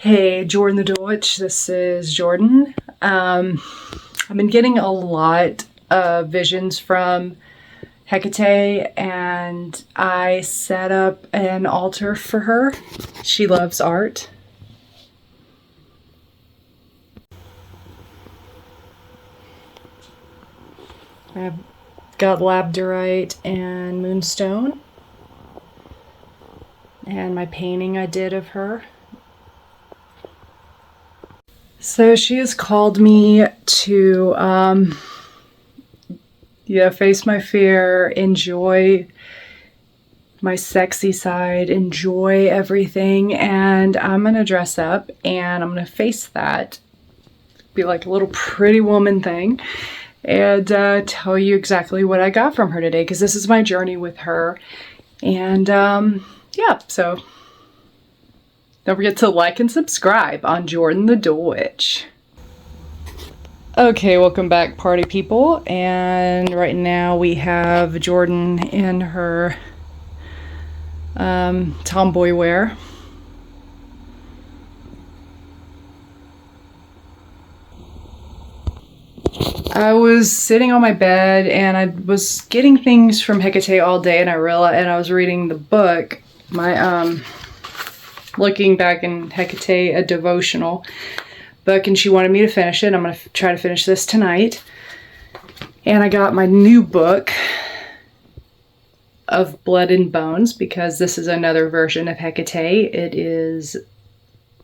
Hey, Jordan the Deutsch, this is Jordan. I've been getting a lot of visions from Hekate, and I set up an altar for her. She loves art. I've got labradorite and moonstone, and my painting I did of her. So she has called me to, face my fear, enjoy my sexy side, enjoy everything, and I'm gonna dress up and I'm gonna face that, be like a little pretty woman thing, and tell you exactly what I got from her today, because this is my journey with her. And so don't forget to like and subscribe on Jordan the Deutsch. Okay, welcome back, party people. And right now we have Jordan in her tomboy wear. I was sitting on my bed and I was getting things from Hekate all day, and I was reading the book, looking back in Hekate, a devotional book, and she wanted me to finish it. I'm going to try to finish this tonight. And I got my new book of Blood and Bones, because this is another version of Hekate. It is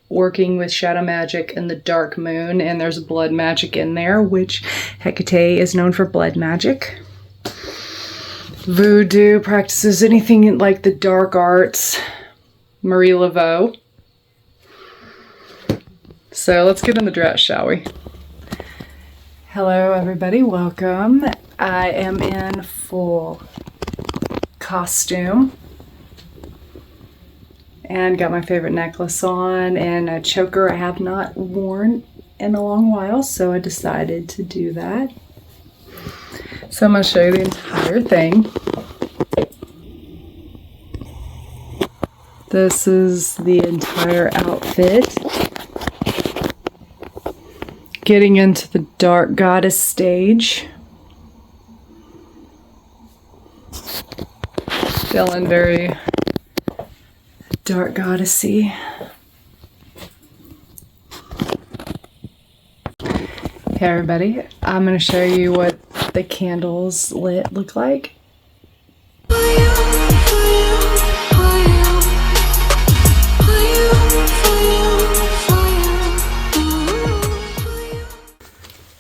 working with shadow magic and the dark moon, and there's blood magic in there, which Hekate is known for blood magic. Voodoo practices, anything like the dark arts. Marie Laveau. So let's get in the dress, shall we? Hello everybody, welcome. I am in full costume and got my favorite necklace on and a choker I have not worn in a long while, so I decided to do that. So I'm going to show you the entire thing. This is the entire outfit. Getting into the dark goddess stage. Feeling very dark goddessy. Hey everybody, I'm going to show you what the candles lit look like.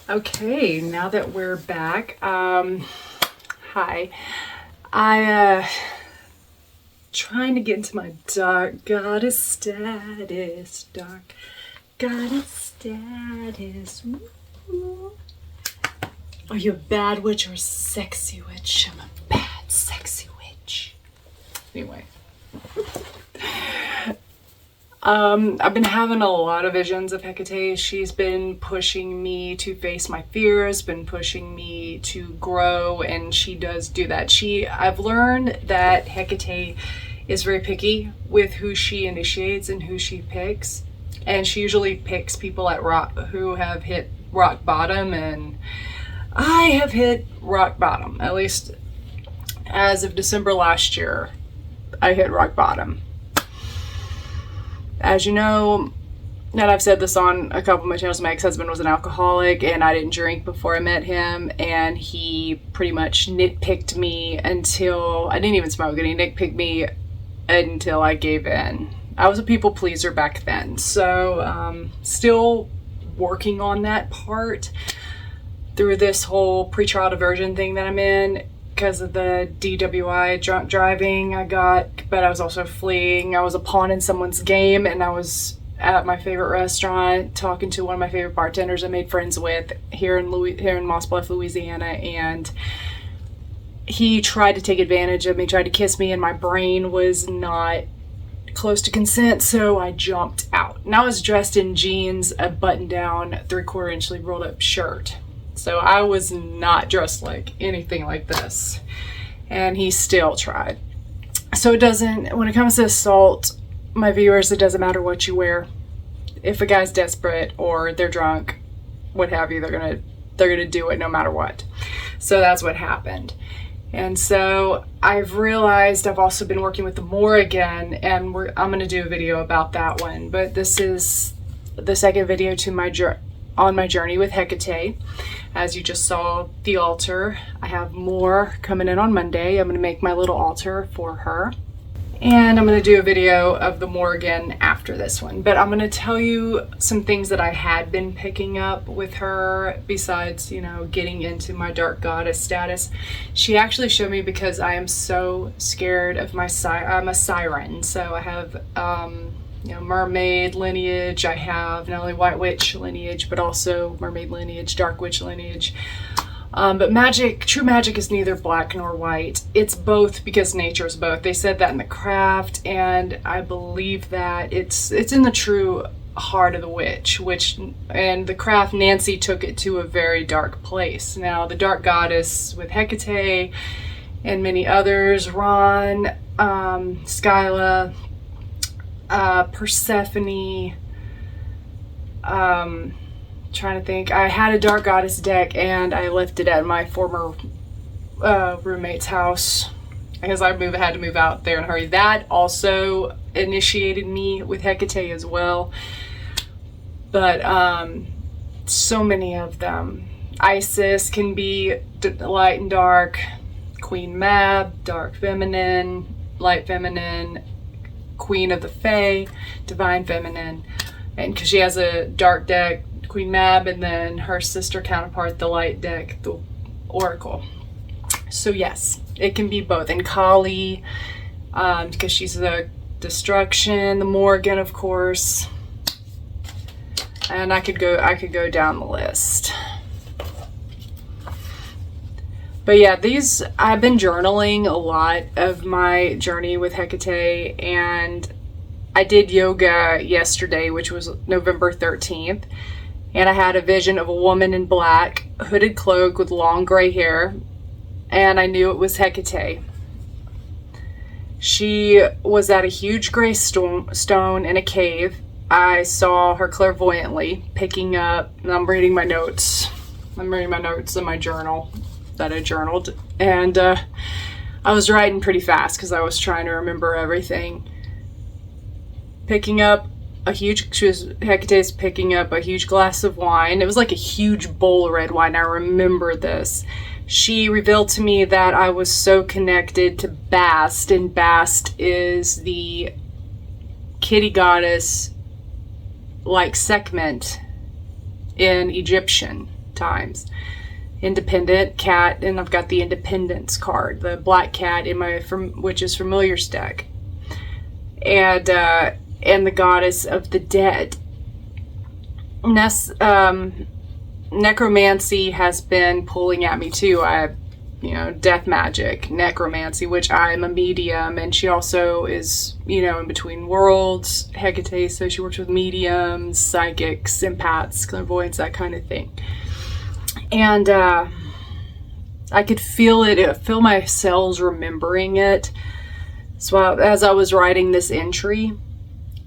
Okay, now that we're back, hi. Trying to get into my dark goddess status, dark goddess status. Ooh. Are you a bad witch or a sexy witch? I'm a bad, sexy witch. Anyway. I've been having a lot of visions of Hekate. She's been pushing me to face my fears, been pushing me to grow, and she does do that. I've learned that Hekate is very picky with who she initiates and who she picks, and she usually picks people who have hit rock bottom, and I have hit rock bottom. At least as of December last year, I hit rock bottom. As you know, and I've said this on a couple of my channels, my ex-husband was an alcoholic and I didn't drink before I met him, and he pretty much nitpicked me until, I didn't even smoke, and he nitpicked me until I gave in. I was a people pleaser back then, so still working on that part through this whole pretrial diversion thing that I'm in. Because of the DWI, drunk driving I got, but I was also fleeing. I was a pawn in someone's game, and I was at my favorite restaurant talking to one of my favorite bartenders I made friends with here in Moss Bluff, Louisiana, and he tried to take advantage of me, tried to kiss me, and my brain was not close to consent, so I jumped out. And I was dressed in jeans, a button-down, 3/4 inch sleeve rolled up shirt. So I was not dressed like anything like this, and he still tried. So when it comes to assault, my viewers, it doesn't matter what you wear. if a guy's desperate or they're drunk, what have you, they're gonna do it no matter what. So that's what happened. And so I've realized I've also been working with the Moor again, and I'm going to do a video about that one. But this is the second video to on my journey with Hekate. As you just saw the altar, I have more coming in on Monday. I'm going to make my little altar for her. And I'm going to do a video of the Moor again after this one. But I'm going to tell you some things that I had been picking up with her besides, you know, getting into my dark goddess status. She actually showed me, because I am so scared of I'm a siren. So I have, you know, mermaid lineage. I have not only white witch lineage, but also mermaid lineage, dark witch lineage. But magic, true magic, is neither black nor white. It's both, because nature is both. They said that in the craft, and I believe that it's in the true heart of the witch, and the craft, Nancy took it to a very dark place. Now, the dark goddess with Hekate and many others, Ron, Skyla, Persephone, trying to think. I had a dark goddess deck, and I left it at my former roommate's house because I had to move out there in a hurry. That also initiated me with Hekate as well. But so many of them. Isis can be light and dark. Queen Mab, dark feminine, light feminine. Queen of the Fae, divine feminine. And because she has a dark deck, Queen Mab, and then her sister counterpart, the light deck, the Oracle. So yes, it can be both. And Kali, because she's the destruction, the Morgan, of course. And I could go down the list. But yeah, I've been journaling a lot of my journey with Hekate, and I did yoga yesterday, which was November 13th. And I had a vision of a woman in black, hooded cloak with long gray hair, and I knew it was Hekate. She was at a huge gray stone in a cave. I saw her clairvoyantly picking up, and I'm reading my notes. I'm reading my notes in my journal that I journaled, and I was writing pretty fast because I was trying to remember everything. Hecate's picking up a huge glass of wine. It was like a huge bowl of red wine. I remember this. She revealed to me that I was so connected to Bast, and Bast is the kitty goddess, like Sekhmet in Egyptian times. Independent cat, and I've got the Independence card, the black cat in my Witches Familiars deck. And the goddess of the dead. Necromancy has been pulling at me too. Death magic, necromancy, which I'm a medium, and she also is, in between worlds, Hekate, so she works with mediums, psychics, empaths, clairvoyants, that kind of thing. And I could feel it, feel my cells remembering it. So as I was writing this entry,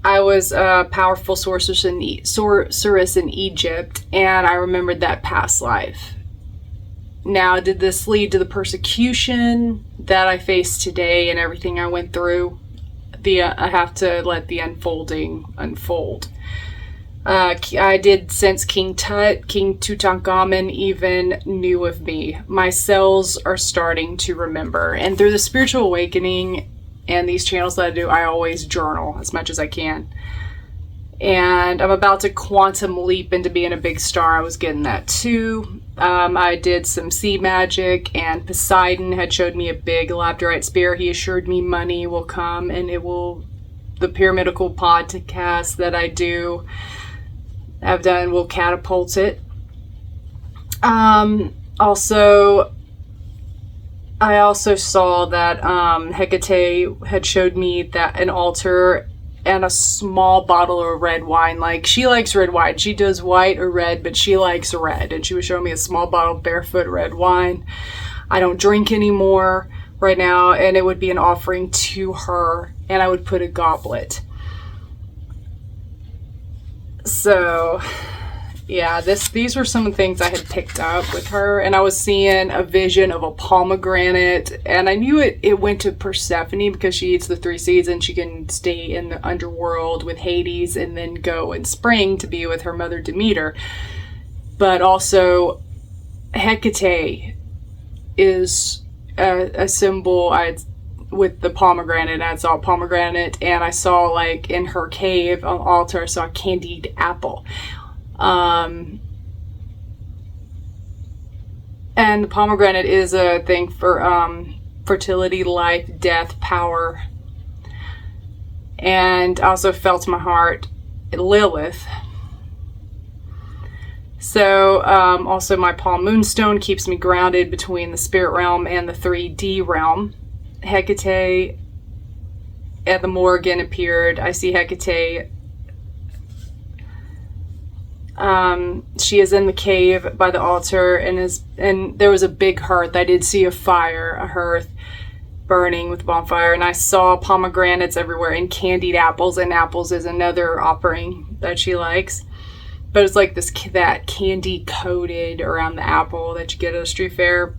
I was a powerful sorceress in Egypt, and I remembered that past life. Now, did this lead to the persecution that I face today and everything I went through? I have to let the unfolding unfold. I did sense King Tutankhamun even knew of me. My cells are starting to remember. And through the spiritual awakening and these channels that I do, I always journal as much as I can. And I'm about to quantum leap into being a big star. I was getting that too. I did some sea magic, and Poseidon had showed me a big labradorite spear. He assured me money will come, and the pyramidical podcast that I've done will catapult it. I also saw that Hekate had showed me that an altar and a small bottle of red wine. Like, she likes red wine. She does white or red, but she likes red. And she was showing me a small bottle of barefoot red wine. I don't drink anymore right now, and it would be an offering to her, and I would put a goblet. So yeah, these were some of the things I had picked up with her, and I was seeing a vision of a pomegranate, and I knew it went to Persephone because she eats the 3 seeds and she can stay in the underworld with Hades and then go in spring to be with her mother Demeter. But also Hekate is a symbol with the pomegranate, and I saw pomegranate, and I saw, like, in her cave on altar, I saw a candied apple. And the pomegranate is a thing for fertility, life, death, power. And I also felt my heart Lilith. So also my palm moonstone keeps me grounded between the spirit realm and the 3D realm. Hekate at the Morgan appeared. I see Hekate. She is in the cave by the altar, and there was a big hearth. I did see a hearth burning with a bonfire, and I saw pomegranates everywhere and candied apples, and apples is another offering that she likes. But it's like that candy coated around the apple that you get at a street fair.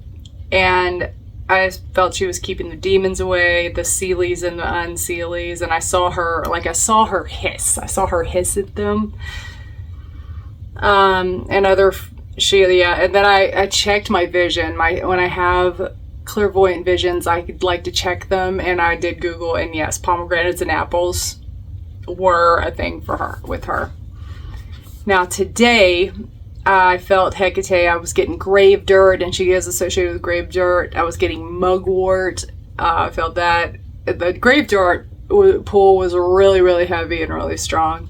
And I felt she was keeping the demons away, the Seelies and the unseelies, and I saw her hiss. I saw her hiss at them. And then I checked my vision. When I have clairvoyant visions, I like to check them, and I did Google, and yes, pomegranates and apples were a thing with her. Now today, I felt Hekate. I was getting grave dirt, and she is associated with grave dirt. I was getting mugwort. I felt that the grave dirt pool was really, really heavy and really strong.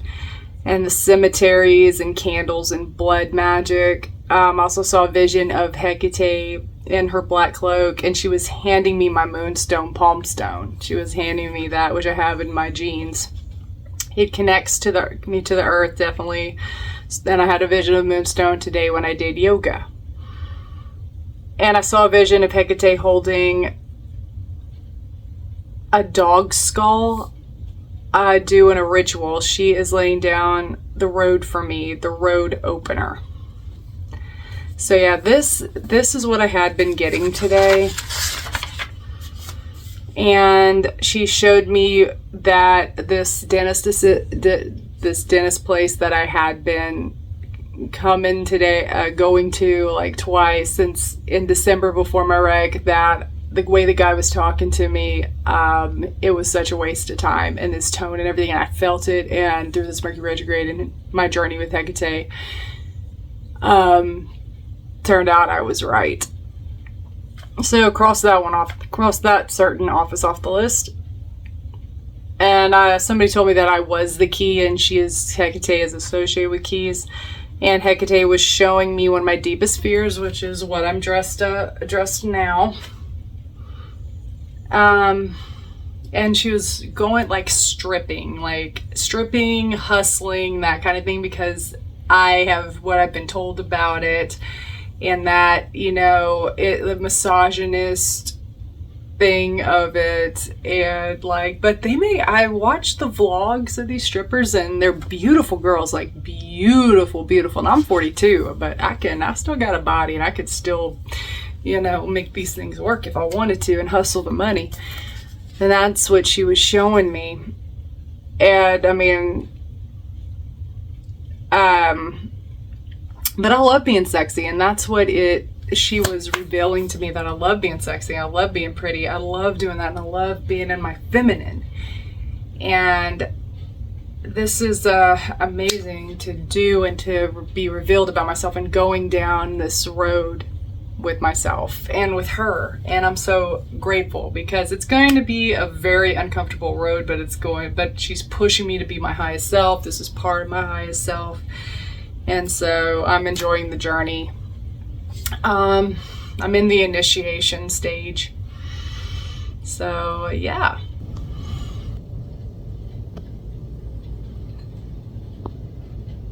And the cemeteries and candles and blood magic. I also saw a vision of Hekate in her black cloak, and she was handing me my moonstone palm stone. She was handing me that, which I have in my jeans. It connects to me to the earth, definitely. Then I had a vision of moonstone today when I did yoga. And I saw a vision of Hekate holding a dog skull. Doing a ritual. She is laying down the road for me, the road opener. So yeah, this is what I had been getting today. And she showed me that this dentist place that I had been coming today, going to like twice since in December before my wreck, that the way the guy was talking to me, it was such a waste of time, and his tone and everything, and I felt it. And through this Mercury retrograde and my journey with Hekate, turned out I was right. So cross that certain office off the list. And somebody told me that I was the key, and Hekate is associated with keys. And Hekate was showing me one of my deepest fears, which is what I'm dressed now. And she was going like stripping, hustling, that kind of thing, because I have what I've been told about it, and that, the misogynist thing of it, and I watched the vlogs of these strippers, and they're beautiful girls, like beautiful, and I'm 42, but I still got a body, and I could still, make these things work if I wanted to and hustle the money. And that's what she was showing me. And I mean, but I love being sexy, and that's what she was revealing to me, that I love being sexy, I love being pretty, I love doing that, and I love being in my feminine. And this is amazing to do and to be revealed about myself, and going down this road with myself and with her. And I'm so grateful, because it's going to be a very uncomfortable road, but she's pushing me to be my highest self. This is part of my highest self. And so I'm enjoying the journey. I'm in the initiation stage. So yeah.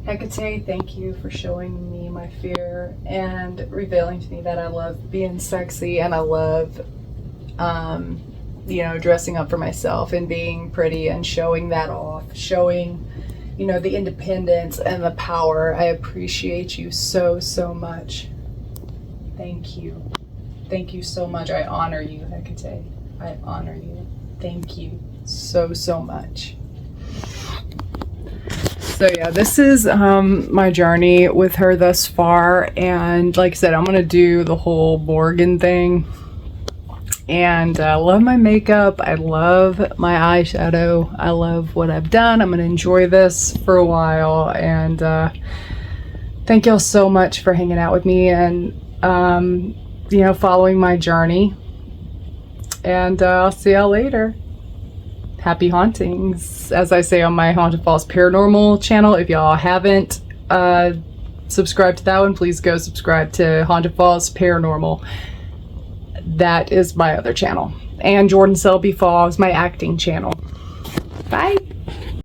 Hekate, thank you for showing me my fear and revealing to me that I love being sexy, and I love, dressing up for myself and being pretty and showing that off, showing, you know, the independence and the power. I appreciate you so, so much. Thank you. Thank you so much. I honor you, Hekate. I honor you. Thank you so, so much. So yeah, this is my journey with her thus far. And like I said, I'm going to do the whole Morgan thing. And I love my makeup. I love my eyeshadow. I love what I've done. I'm going to enjoy this for a while. And thank y'all so much for hanging out with me and, you know, following my journey. And I'll see y'all later. Happy hauntings, as I say on my Haunted Falls Paranormal channel. If y'all haven't subscribed to that one, please go subscribe to Haunted Falls Paranormal. That is my other channel. And Jordan Selby Falls, my acting channel. Bye.